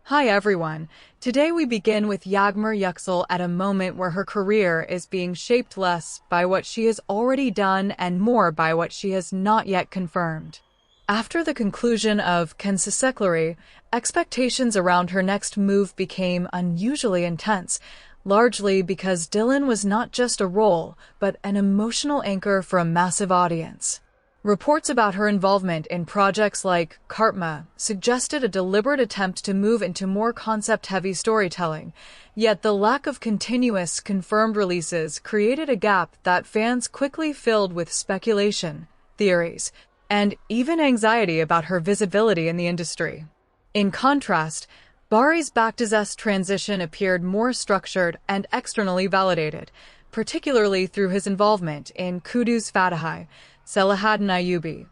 Hi everyone. Today we begin with Yagmur Yuksel at a moment where her career is being shaped less by what she has already done and more by what she has not yet confirmed. After the conclusion of Kensisekleri, expectations around her next move became unusually intense, largely because Dylan was not just a role, but an emotional anchor for a massive audience. Reports about her involvement in projects like Kartma suggested a deliberate attempt to move into more concept-heavy storytelling, yet the lack of continuous, confirmed releases created a gap that fans quickly filled with speculation, theories, and even anxiety about her visibility in the industry. In contrast, Baris' Baktas transition appeared more structured and externally validated, particularly through his involvement in Kudüs Fatihi, Selahattin Ayyubi,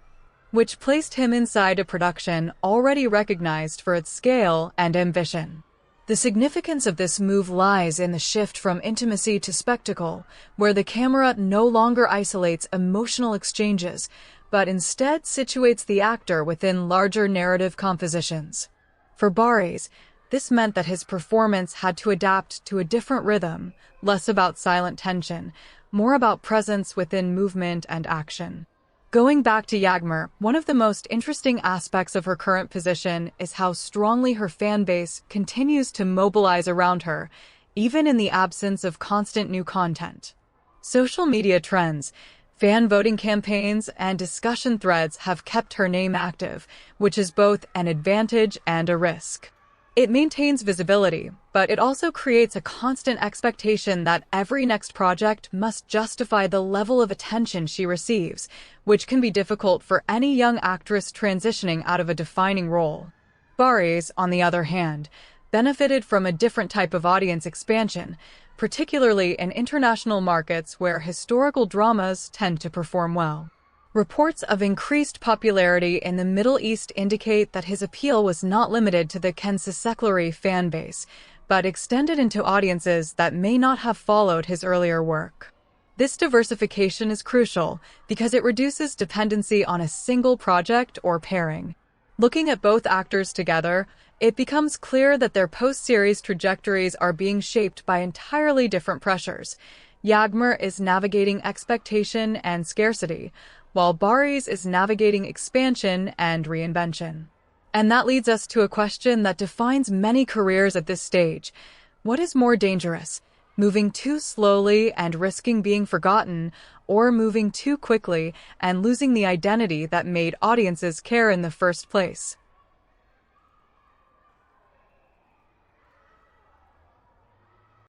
which placed him inside a production already recognized for its scale and ambition. The significance of this move lies in the shift from intimacy to spectacle, where the camera no longer isolates emotional exchanges, but instead situates the actor within larger narrative compositions. For Baris, this meant that his performance had to adapt to a different rhythm, less about silent tension, more about presence within movement and action. Going back to Yagmur, one of the most interesting aspects of her current position is how strongly her fan base continues to mobilize around her, even in the absence of constant new content. Social media trends, fan voting campaigns, and discussion threads have kept her name active, which is both an advantage and a risk. It maintains visibility, but it also creates a constant expectation that every next project must justify the level of attention she receives, which can be difficult for any young actress transitioning out of a defining role. Baris, on the other hand, benefited from a different type of audience expansion, particularly in international markets where historical dramas tend to perform well. Reports of increased popularity in the Middle East indicate that his appeal was not limited to the Kensisekleri fan base, but extended into audiences that may not have followed his earlier work. This diversification is crucial because it reduces dependency on a single project or pairing. Looking at both actors together, it becomes clear that their post-series trajectories are being shaped by entirely different pressures. Yagmur is navigating expectation and scarcity, while Baris is navigating expansion and reinvention. And that leads us to a question that defines many careers at this stage. What is more dangerous, moving too slowly and risking being forgotten, or moving too quickly and losing the identity that made audiences care in the first place?